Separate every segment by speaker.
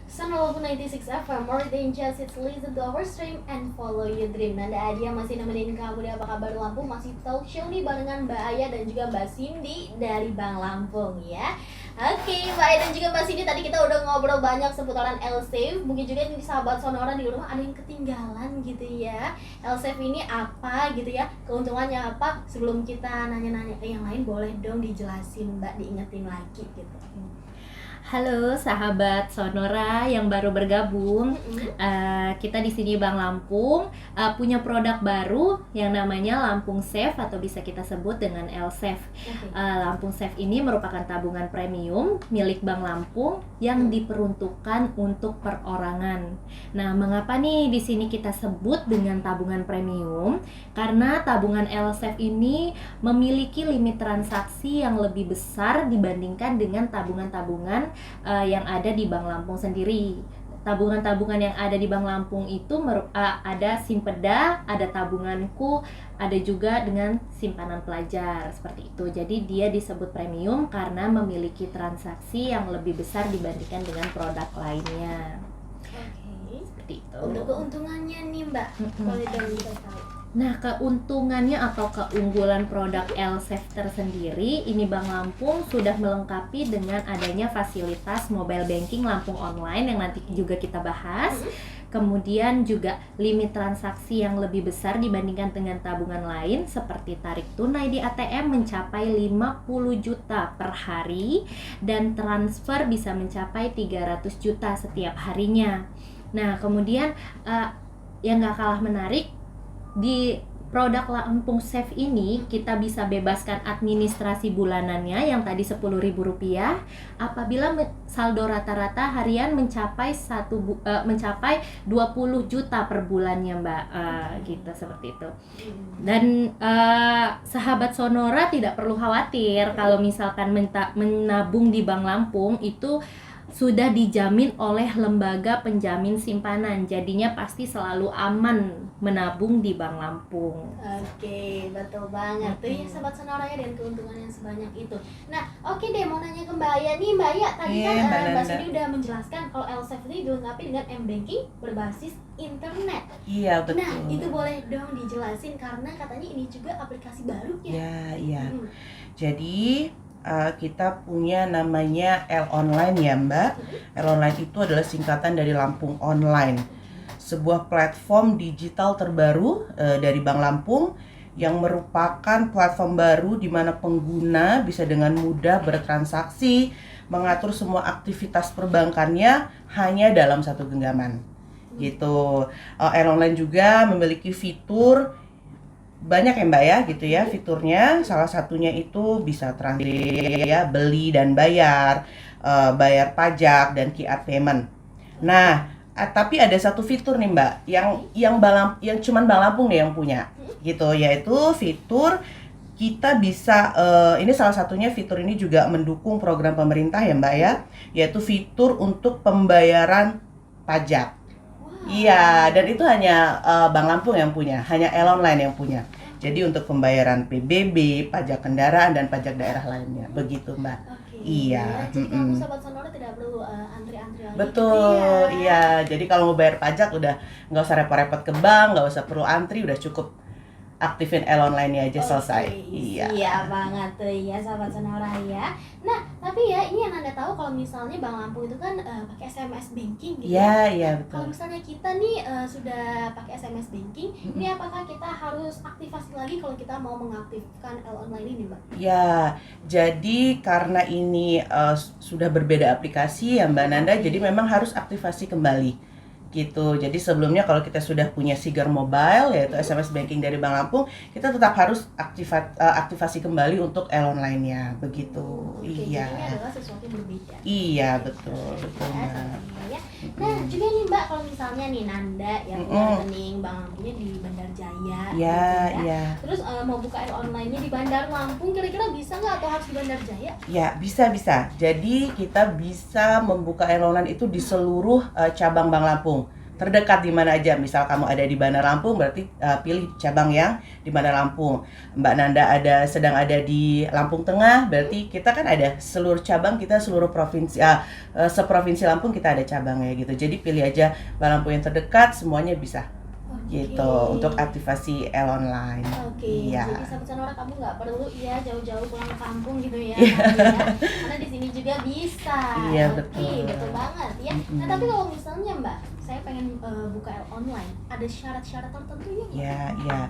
Speaker 1: Walaupun 96 FM, more than just it's listen to our stream and follow your dream. Nanda Adia masih nemenin kamu di Apa Kabar Lampung, masih talk show nih barengan Mbak Aya dan juga Mbak Cindy dari Bank Lampung ya. Oke, Mbak Aya dan juga Mbak Cindy, tadi kita udah ngobrol banyak seputaran L-Safe. Mungkin juga nih sahabat Sonora di rumah ada yang ketinggalan gitu ya. L-Safe ini apa gitu ya, keuntungannya apa? Sebelum kita nanya-nanya ke yang lain, boleh dong dijelasin Mbak, diingetin lagi gitu.
Speaker 2: Halo sahabat Sonora yang baru bergabung, kita di sini Bank Lampung punya produk baru yang namanya Lampung Safe atau bisa kita sebut dengan L-Safe. Lampung Safe ini merupakan tabungan premium milik Bank Lampung yang diperuntukkan untuk perorangan. Nah, mengapa nih di sini kita sebut dengan tabungan premium? Karena tabungan L-Safe ini memiliki limit transaksi yang lebih besar dibandingkan dengan tabungan-tabungan yang ada di Bank Lampung sendiri. Tabungan-tabungan yang ada di Bank Lampung itu ada Simpeda, ada tabunganku, ada juga dengan simpanan pelajar seperti itu. Jadi dia disebut premium karena memiliki transaksi yang lebih besar dibandingkan dengan produk lainnya.
Speaker 1: Oke.
Speaker 2: Seperti itu.
Speaker 1: Untuk keuntungannya nih Mbak, boleh dong kita tahu.
Speaker 2: Nah, keuntungannya atau keunggulan produk L-Safe tersendiri, ini Bank Lampung sudah melengkapi dengan adanya fasilitas mobile banking Lampung Online yang nanti juga kita bahas. Kemudian juga limit transaksi yang lebih besar dibandingkan dengan tabungan lain seperti tarik tunai di ATM mencapai 50 juta per hari dan transfer bisa mencapai 300 juta setiap harinya. Nah, kemudian yang gak kalah menarik, di produk Lampung Safe ini kita bisa bebaskan administrasi bulanannya yang tadi Rp10.000 apabila saldo rata-rata harian mencapai 20 juta per bulannya Mbak, gitu seperti itu. Dan sahabat Sonora tidak perlu khawatir kalau misalkan menabung di Bank Lampung itu sudah dijamin oleh lembaga penjamin simpanan, jadinya pasti selalu aman menabung di Bank Lampung.
Speaker 1: Oke, betul banget tuh ya sahabat Sonora ya, dan keuntungan yang sebanyak itu. Nah, oke deh, mau nanya ke Mbak Aya nih. Mbak Aya, tadi kan Mbak Sudi udah menjelaskan kalau L-Safe ini dilengkapi dengan M-Banking berbasis internet.
Speaker 3: Iya, betul.
Speaker 1: Nah, itu boleh dong dijelasin karena katanya ini juga aplikasi baru ya.
Speaker 3: Iya. Jadi kita punya namanya L-Online ya Mbak. L-Online itu adalah singkatan dari Lampung Online, sebuah platform digital terbaru dari Bank Lampung yang merupakan platform baru di mana pengguna bisa dengan mudah bertransaksi, mengatur semua aktivitas perbankannya hanya dalam satu genggaman. Gitu. L-Online juga memiliki fitur banyak ya Mbak ya, gitu ya fiturnya. Salah satunya itu bisa transfer ya, beli dan bayar, bayar pajak dan QR payment. Nah, tapi ada satu fitur nih Mbak yang cuman Bank Lampung nih yang punya, gitu, yaitu fitur kita bisa ini salah satunya fitur ini juga mendukung program pemerintah ya Mbak ya, yaitu fitur untuk pembayaran pajak. Iya, dan itu hanya Bank Lampung yang punya, hanya L-Online yang punya. Jadi untuk pembayaran PBB, pajak kendaraan, dan pajak daerah lainnya, begitu Mbak. Iya.
Speaker 1: Jadi kamu sahabat Sonora tidak perlu antri-antri lagi.
Speaker 3: Betul, iya. Jadi kalau mau bayar pajak udah nggak usah repot-repot ke bank, nggak usah perlu antri, udah cukup aktifin L-Online aja selesai. Iya.
Speaker 1: Iya banget tuh ya sahabat Sonora ya. Nah, tapi ya ini yang Anda tahu kalau misalnya Bank Lampung itu kan pakai SMS banking gitu.
Speaker 3: Iya, betul.
Speaker 1: Kalau misalnya kita nih sudah pakai SMS banking, ini apakah kita harus aktifasi lagi kalau kita mau mengaktifkan L-Online ini, Mbak?
Speaker 3: Ya, jadi karena ini sudah berbeda aplikasi ya Mbak Nanda, jadi memang harus aktivasi kembali. Gitu. Jadi sebelumnya kalau kita sudah punya Sigar Mobile yaitu SMS banking dari Bank Lampung, kita tetap harus aktivasi kembali untuk L-Online-nya begitu. Iya.
Speaker 1: Jadi ini adalah sesuatu yang berbeda.
Speaker 3: Iya, betul Mbak.
Speaker 1: Ya. Nah, juga nih Mbak, kalau misalnya nih Nanda yang punya rekening Bank Lampungnya di Bandar Jaya,
Speaker 3: Iya.
Speaker 1: Terus mau buka L-Online-nya di Bandar Lampung, kira-kira bisa nggak atau harus di Bandar Jaya?
Speaker 3: Ya, bisa. Jadi kita bisa membuka L-Online itu di seluruh cabang Bank Lampung. terdekat di mana aja. Misal kamu ada di Bandar Lampung, berarti pilih cabang yang di Bandar Lampung. Mbak Nanda sedang ada di Lampung Tengah, berarti kita kan ada seluruh cabang kita, seluruh provinsi, seprovinsi Lampung kita ada cabangnya gitu. Jadi pilih aja Mbak Lampung yang terdekat, semuanya bisa. Gitu untuk aktivasi online. Iya.
Speaker 1: Jadi sahabat Sonora, kamu nggak perlu ya jauh-jauh pulang ke kampung gitu ya, karena di sini juga bisa.
Speaker 3: Iya, betul.
Speaker 1: Betul banget ya. Nah tapi kalau misalnya Mbak, saya pengen buka online, ada syarat-syarat tertentunya nggak?
Speaker 3: Iya.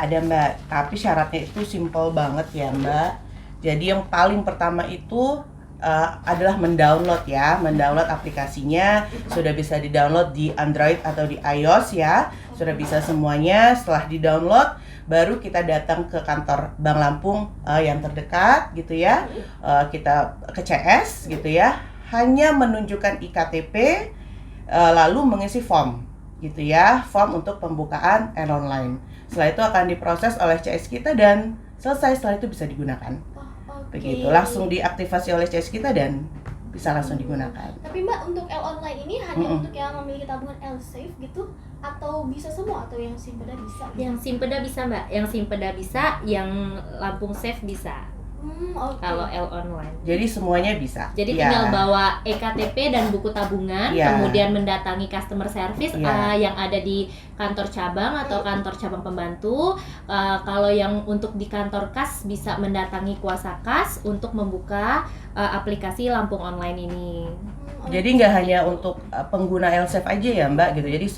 Speaker 3: Ada Mbak. Tapi syaratnya itu simple banget ya Mbak. Jadi yang paling pertama itu adalah mendownload aplikasinya. Sudah bisa di-download di Android atau di iOS ya. Sudah bisa semuanya. Setelah di-download, baru kita datang ke kantor Bank Lampung yang terdekat gitu ya. Kita ke CS gitu ya. Hanya menunjukkan iktp, lalu mengisi form gitu ya. Form untuk pembukaan online. Setelah itu akan diproses oleh CS kita dan selesai. Setelah itu bisa digunakan. Begitu, langsung diaktifasi oleh CS kita dan bisa langsung digunakan.
Speaker 1: Tapi Mbak, untuk online ini hanya untuk yang memiliki tabungan L-Safe gitu, atau bisa semua, atau yang Simpeda bisa?
Speaker 2: Yang Simpeda bisa Mbak, yang Simpeda bisa, yang Lampung Safe bisa. Kalau L online.
Speaker 3: Jadi semuanya bisa.
Speaker 2: Jadi tinggal bawa EKTP dan buku tabungan, kemudian mendatangi customer service yang ada di kantor cabang atau kantor cabang pembantu. Kalau yang untuk di kantor kas bisa mendatangi kuasa kas untuk membuka aplikasi Lampung Online ini.
Speaker 3: Jadi nggak hanya untuk pengguna L-Safe aja ya Mbak gitu. Jadi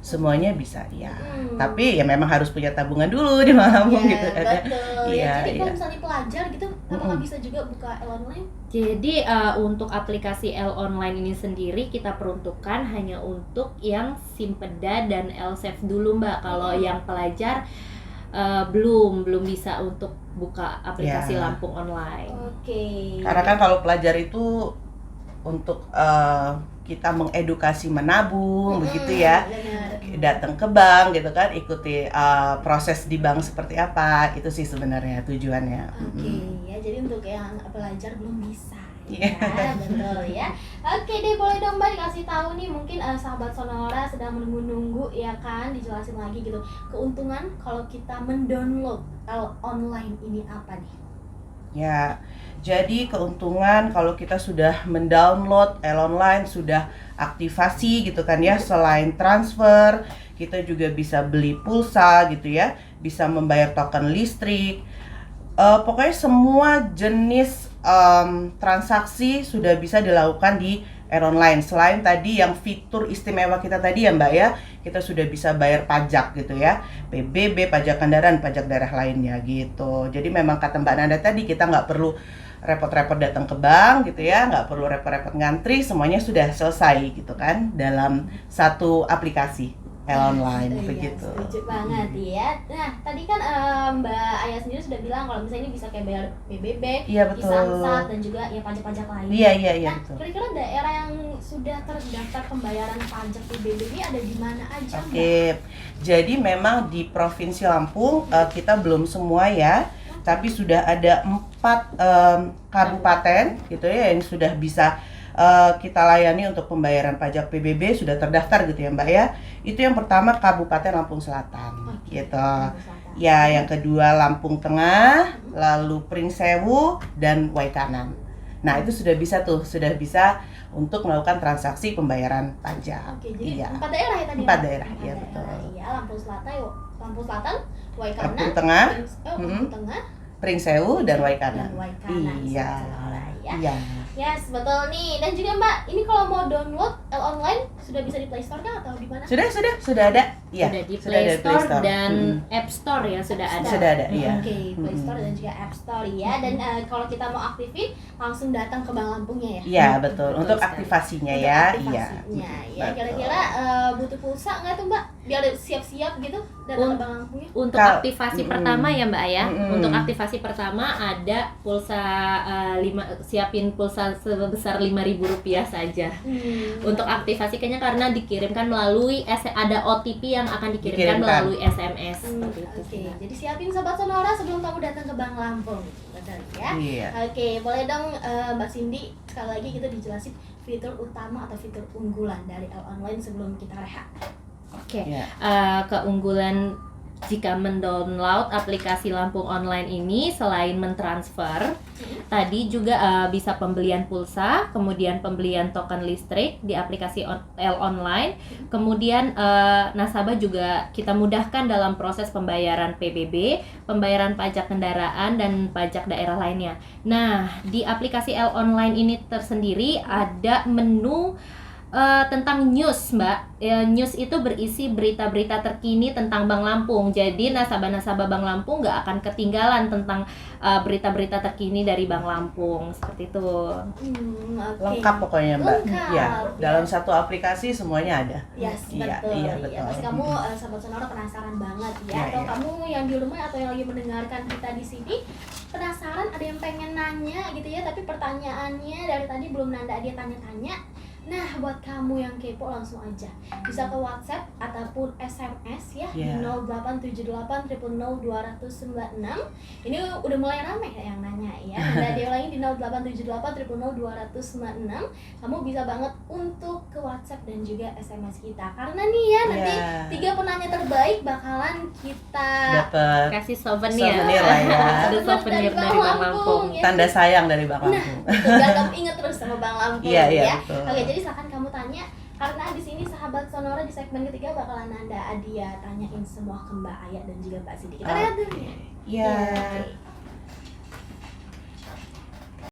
Speaker 3: semuanya bisa ya. Tapi ya memang harus punya tabungan dulu di Lampung gitu.
Speaker 1: Betul. Jadi kalau misalnya pelajar gitu, apakah bisa juga buka L online?
Speaker 2: Jadi untuk aplikasi L online ini sendiri kita peruntukkan hanya untuk yang Simpeda dan L-Safe dulu Mbak. Kalau yang pelajar belum bisa untuk buka aplikasi Lampung Online.
Speaker 3: Karena kan kalau pelajar itu untuk kita mengedukasi menabung begitu ya, datang ke bank gitu kan, ikuti proses di bank seperti apa, itu sih sebenarnya tujuannya.
Speaker 1: Ya jadi untuk yang pelajar belum bisa. Ya, betul ya. Oke deh, boleh dong Mbak dikasih tahu nih, mungkin sahabat Sonora sedang menunggu-nunggu ya kan, dijelasin lagi gitu keuntungan kalau kita mendownload L online ini apa nih?
Speaker 3: Ya, jadi keuntungan kalau kita sudah mendownload L online, sudah aktivasi gitu kan ya, selain transfer, kita juga bisa beli pulsa gitu ya, bisa membayar token listrik. Pokoknya semua jenis transaksi sudah bisa dilakukan di L online. Selain tadi yang fitur istimewa kita tadi ya Mbak ya, kita sudah bisa bayar pajak gitu ya, PBB, pajak kendaraan, pajak daerah lainnya gitu. Jadi memang kata Mbak Nanda tadi, kita nggak perlu repot-repot datang ke bank gitu ya, nggak perlu repot-repot ngantri, semuanya sudah selesai gitu kan dalam satu aplikasi L online begitu.
Speaker 1: Setuju banget ya. Nah tadi kan Mbak Ayah sendiri sudah bilang kalau misalnya ini bisa kayak bayar PBB, Samsat dan juga ya pajak-pajak lain.
Speaker 3: Iya.
Speaker 1: Nah kira-kira daerah yang sudah terdaftar pembayaran pajak PBB ini ada di mana aja?
Speaker 3: Jadi memang di Provinsi Lampung kita belum semua ya, tapi sudah ada 4 kabupaten gitu ya yang sudah bisa kita layani untuk pembayaran pajak PBB, sudah terdaftar gitu ya Mbak ya. Itu yang pertama Kabupaten Lampung Selatan gitu. Ya, yang kedua Lampung Tengah, lalu Pringsewu dan Waikanan. Nah, itu sudah bisa untuk melakukan transaksi pembayaran pajak.
Speaker 1: Jadi 4 daerah ya tadi.
Speaker 3: 4 daerah, iya betul.
Speaker 1: Iya, Lampung Selatan, Waikanan,
Speaker 3: Lampung Tengah, Pringsewu dan Waikanan. Iya.
Speaker 1: Yes, betul nih. Dan juga Mbak, ini kalau mau download L online sudah bisa di Play Store kah atau di mana?
Speaker 3: Sudah ada.
Speaker 2: Ya, sudah di Play Store dan App Store ya, sudah ada.
Speaker 3: Sudah ada, iya.
Speaker 1: Play Store dan juga App Store ya. Dan kalau kita mau aktifin langsung datang ke Bank Lampungnya ya.
Speaker 3: Iya, betul. Untuk aktivasinya ya.
Speaker 1: Iya. Ya, kira-kira butuh pulsa nggak tuh Mbak? Biar siap-siap gitu datang ke Bank Lampungnya.
Speaker 2: Untuk aktivasi pertama ya Mbak ya. Untuk aktivasi pertama ada pulsa siapin pulsa sebesar Rp5.000 saja. Untuk aktivasi kayaknya karena dikirimkan melalui ada OTP yang akan dikirimkan
Speaker 3: Dikirimkan.
Speaker 2: melalui SMS seperti itu.
Speaker 1: Oke, jadi siapin Sobat Sonora sebelum kamu datang ke Bank Lampung. Betul ya?
Speaker 3: Iya.
Speaker 1: Oke, boleh dong Mbak Cindy sekali lagi kita dijelasin fitur utama atau fitur unggulan dari L Online sebelum kita rehat.
Speaker 2: Oke,
Speaker 3: Iya.
Speaker 2: keunggulan jika mendownload aplikasi Lampung Online ini selain mentransfer, tadi juga bisa pembelian pulsa, kemudian pembelian token listrik di aplikasi L Online, kemudian nasabah juga kita mudahkan dalam proses pembayaran PBB, pembayaran pajak kendaraan dan pajak daerah lainnya. Nah, di aplikasi L Online ini tersendiri ada menu tentang news, Mbak. News itu berisi berita-berita terkini tentang Bank Lampung. Jadi nasabah-nasabah Bank Lampung nggak akan ketinggalan tentang berita-berita terkini dari Bank Lampung. Seperti itu.
Speaker 1: Oke.
Speaker 3: Lengkap pokoknya Mbak.
Speaker 1: Lengkap,
Speaker 3: Ya,
Speaker 1: ya.
Speaker 3: dalam satu aplikasi semuanya ada.
Speaker 1: Yes,
Speaker 3: Iya,
Speaker 1: betul.
Speaker 3: iya,
Speaker 1: Ya,
Speaker 3: betul.
Speaker 1: pasti kamu Sobat Sonora penasaran banget ya.
Speaker 3: Iya,
Speaker 1: Atau
Speaker 3: iya.
Speaker 1: kamu yang di rumah atau yang lagi mendengarkan kita di sini penasaran, ada yang pengen nanya gitu ya, tapi pertanyaannya dari tadi belum Nanda dia tanya-tanya. Nah, buat kamu yang kepo langsung aja bisa ke WhatsApp ataupun SMS ya di
Speaker 3: Yeah.
Speaker 1: 0878 000 296. Ini udah mulai ramai ya yang nanya ya. Nanda dia lagi di 0878 000 296. Kamu bisa banget untuk ke WhatsApp dan juga SMS kita. Karena nih ya nanti
Speaker 3: Iya.
Speaker 1: 3 penanya terbaik bakalan kita
Speaker 3: Dapat
Speaker 2: Kasih souvenir.
Speaker 3: Souvenir lah ya.
Speaker 2: Ada souvenir dari Bank Lampung.
Speaker 1: ya.
Speaker 3: tanda sayang dari Bank
Speaker 1: Nah,
Speaker 3: Lampung.
Speaker 1: betul, biar kamu inget terus sama Bang Lampung
Speaker 3: Iya, iya,
Speaker 1: ya.
Speaker 3: betul.
Speaker 1: Oke, jadi silakan kamu tanya karena di sini sahabat Sonora di segmen ketiga bakalan Nanda Adia tanyain semua ke Mbak Aya dan juga Mbak Sidi. Kita lihat dulu ya.
Speaker 3: Iya.
Speaker 1: Oke.